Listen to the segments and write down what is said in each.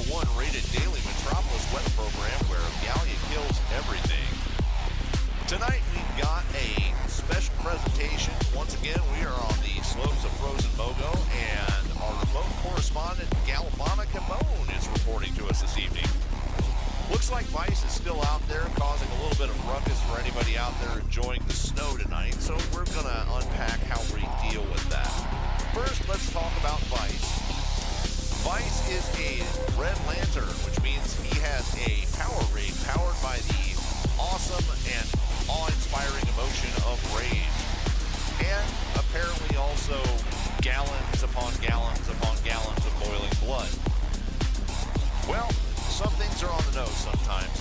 #1 rated daily Metropolis web program where Gallia kills everything. Tonight we've got a special presentation. Once again, we are on the slopes of Frozen Mogo, and our remote correspondent Galvana Kimone is reporting to us this evening. Looks like Vice is still out there causing a little bit of ruckus for anybody out there enjoying the snow tonight, so we're going to unpack how we deal with that. First, let's talk about Vice. Vice is a Red Lantern, which means he has a power ring powered by the awesome and awe-inspiring emotion of rage. And apparently also gallons upon gallons upon gallons of boiling blood. Well, some things are on the nose sometimes.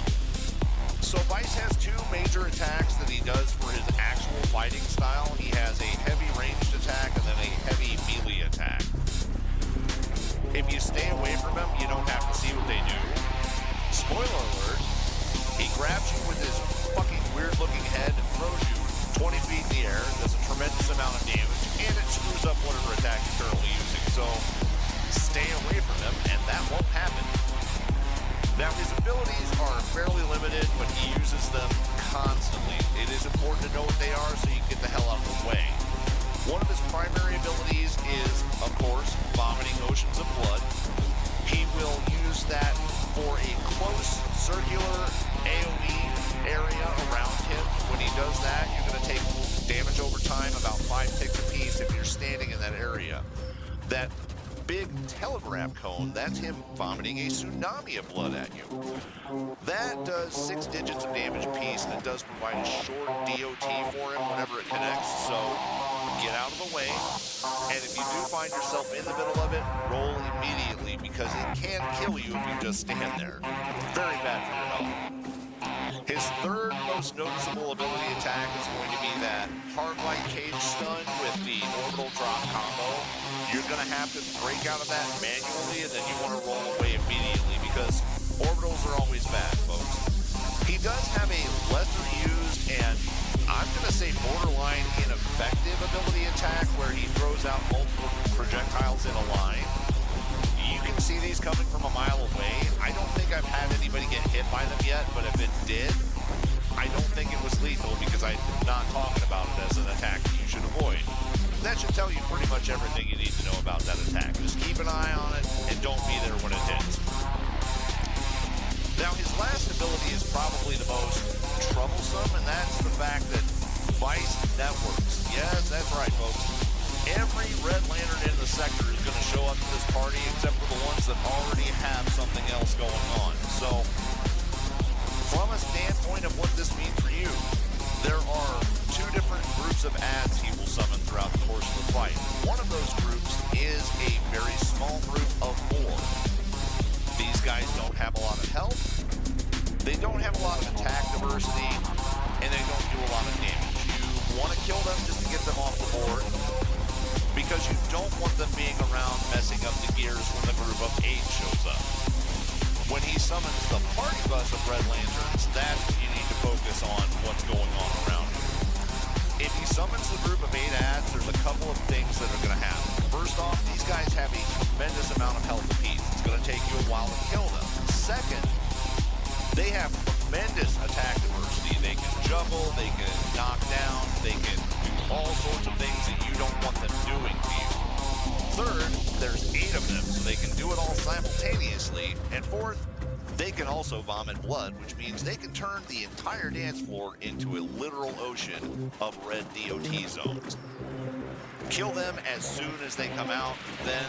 So Vice has two major attacks that he does for his actual fighting style. He has a heavy ranged attack and then a heavy melee attack. If you stay away from him, you don't have to see what they do. Spoiler alert, he grabs you with his fucking weird-looking head and throws you 20 feet in the air, does a tremendous amount of damage, and it screws up whatever attack you're currently using. So stay away from him, and that won't happen. Now, his abilities are fairly limited, but he uses them constantly. It is important to know what they are so you can get the hell out of the way. One of his primary abilities is, of course, vomiting oceans of blood. He will use that for a close circular AoE area around him. When he does that, you're going to take damage over time, about 5 ticks apiece if you're standing in that area. That big telegraphed cone, that's him vomiting a tsunami of blood at you. That does 6 digits of damage apiece, and it does provide a short DOT for him whenever it connects, so get out of the way. And if you do find yourself in the middle of it, roll immediately, because it can kill you if you just stand there. Very bad for your health. His third most noticeable ability attack is going to be that hard-light cage stun with the orbital drop combo. You're going to have to break out of that manually, and then you want to roll away immediately, because orbitals are always bad, folks. He does have a lesser used and I'm going to say borderline ineffective ability attack where he throws out multiple projectiles in a line. You can see these coming from a mile away. I don't think I've had anybody get hit by them yet, but if it did, I don't think it was lethal because I'm not talking about it as an attack that you should avoid. That should tell you pretty much everything you need to know about that attack. Just keep an eye on it and don't be there when it hits. Now, his last ability is probably the most troublesome, and that's the fact that Vice networks. Yes, that's right, folks. Every Red Lantern in the sector is going to show up to this party except for the ones that already have something else going on. So, from a standpoint of what this means for you, there are 2 different groups of ads he will summon throughout the course of the fight. One of those groups is a very small group of 4. These guys don't have a lot of health, they don't have a lot of attack diversity, and they don't do a lot of damage. You want to kill them just to get them off the board, because you don't want them being around messing up the gears when the group of 8 shows up. When he summons the party bus of Red Lanterns, that's when you need to focus on what's going on around you. If he summons the group of 8 ads, there's a couple of things that are going to happen. First off, these guys have a tremendous amount of health apiece. It's going to take you a while to kill them. Second, they have tremendous attack diversity. They can juggle, they can knock down, they can do all sorts of things that you don't want them doing to you. Third, there's 8 of them, so they can do it all simultaneously. And fourth, they can also vomit blood, which means they can turn the entire dance floor into a literal ocean of red DOT zones. Kill them as soon as they come out, then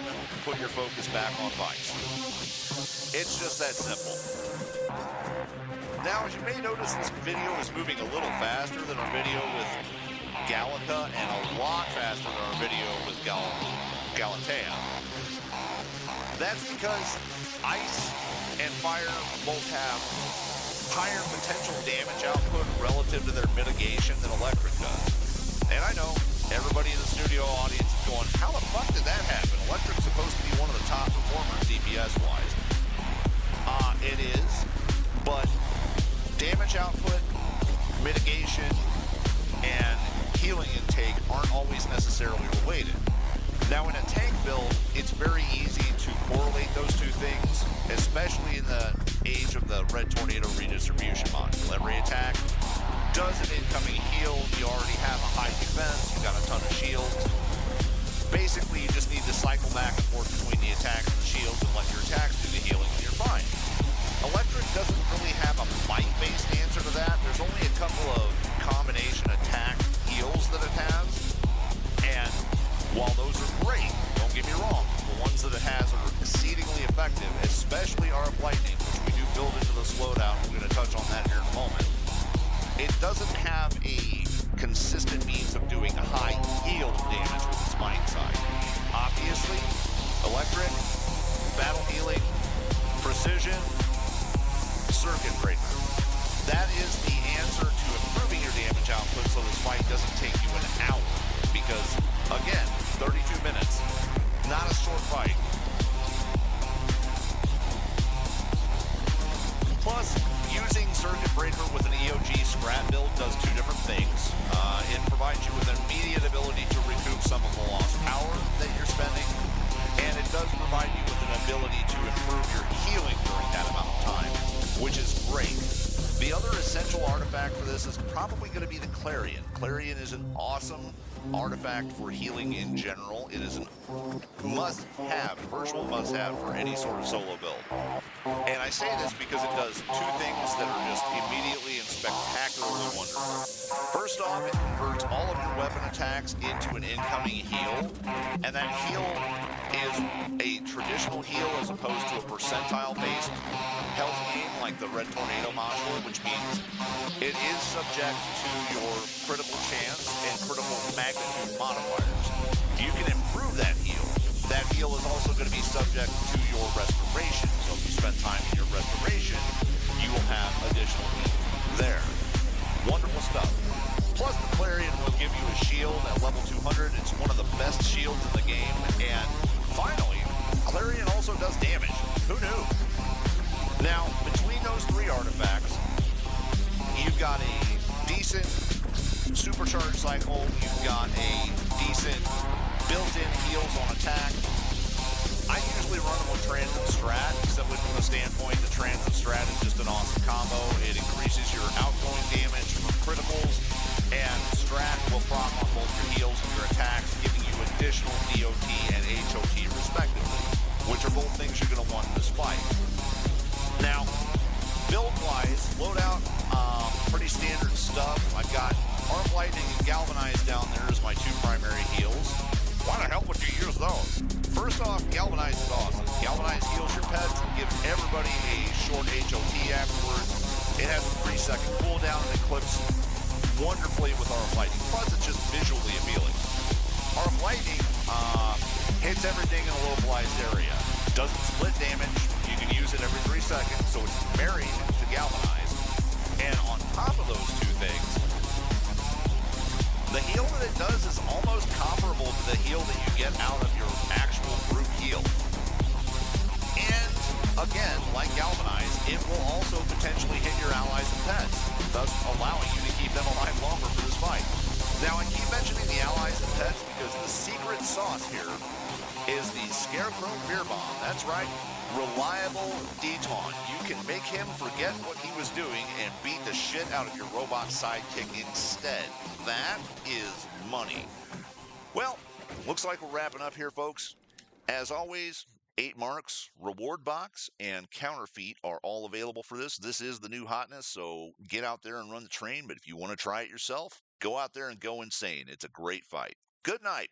put your focus back on Vice. It's just that simple. Now, as you may notice, this video is moving a little faster than our video with Gallica and a lot faster than our video with Galatea. That's because ice and fire both have higher potential damage output relative to their mitigation than electric does. And I know everybody in the studio audience is going, how the fuck did that happen? Electric's supposed to be one of the top performers DPS-wise. It is, but damage output, mitigation, and healing intake aren't always necessarily related. Now, in a tank build, it's very easy to correlate those two things, especially in the age of the Red Tornado redistribution module. Every attack does an incoming heal. You already have a high defense. You've got a ton of shields. Basically, you just need to cycle back and forth between the attacks and the shields and let your attacks do the healing, and you're fine. Electric doesn't really have a might-based answer to that. There's only a couple of combination attack heals that it has, and while those are great, don't get me wrong, the ones that it has are exceedingly effective, especially RF Lightning, which we do build into the slowdown. We're going to touch on that here in a moment. It doesn't have a consistent means of doing high heal damage with its might side. Obviously, electric, battle healing, precision, circuit breaker. That is the answer to improving your damage output so this fight doesn't take you an hour. Because, again, 32 minutes, not a short fight. Plus, using circuit breaker with an EOG scrap build does two different things. It provides you with an immediate ability to recoup some of the lost power that you're spending, and it does provide you with an ability to improve your healing during that amount of time, which is great. The other essential artifact for this is probably going to be the Clarion. Clarion is an awesome artifact for healing in general. It is a must-have, virtual must-have for any sort of solo build. And I say this because it does two things that are just immediately and spectacularly wonderful. First off, it converts all of your weapon attacks into an incoming heal, and that heal is a traditional heal as opposed to a percentile-based health gain like the Red Tornado module, which means it is subject to your critical chance and critical magnitude modifiers. You can improve that heal. That heal is also going to be subject to your restoration. So if you spend time in your restoration, you will have additional heal there. Wonderful stuff. Plus, the Clarion will give you a shield at level 200. It's one of the best shields in the game. And finally, Clarion also does damage. Who knew? Now, between those three artifacts, you've got a decent supercharge cycle. You've got a decent built-in heals on attack. I usually run them with Transit Strat, simply from the standpoint that Transit Strat is just an awesome combo. It increases your outgoing damage from criticals, and Strat will proc on both your heals and your attacks, giving you additional DOT and HOT respectively, which are both things you're going to want in this fight. Now, build-wise, loadout, pretty standard stuff. I've got Arc Lightning and Galvanize down there as my two primary heals. Why the hell would you use those? First off, Galvanize is awesome. Galvanize heals your pets and gives everybody a short HOT afterwards. It has a 3-second cooldown and it clips wonderfully with Arc Lightning. Plus, it's just visually appealing. Arc Lightning hits everything in a localized area. Doesn't split damage. You can use it every 3 seconds, so it's married to Galvanize. And on top of those two things, the heal that it does is almost comparable to the heal that you get out of your actual group heal. And again, like Galvanize, it will also potentially hit your allies and pets, thus allowing you to keep them alive longer for this fight. Now, I keep mentioning the allies and pets because the secret sauce here is the Scarecrow Fear Bomb. That's right, reliable detaunt. You can make him forget what he was doing and beat the shit out of your robot sidekick instead. That is money. Well, looks like we're wrapping up here, folks. As always, 8 marks, reward box, and counterfeit are all available for this. This is the new hotness, so get out there and run the train. But if you want to try it yourself, go out there and go insane. It's a great fight. Good night.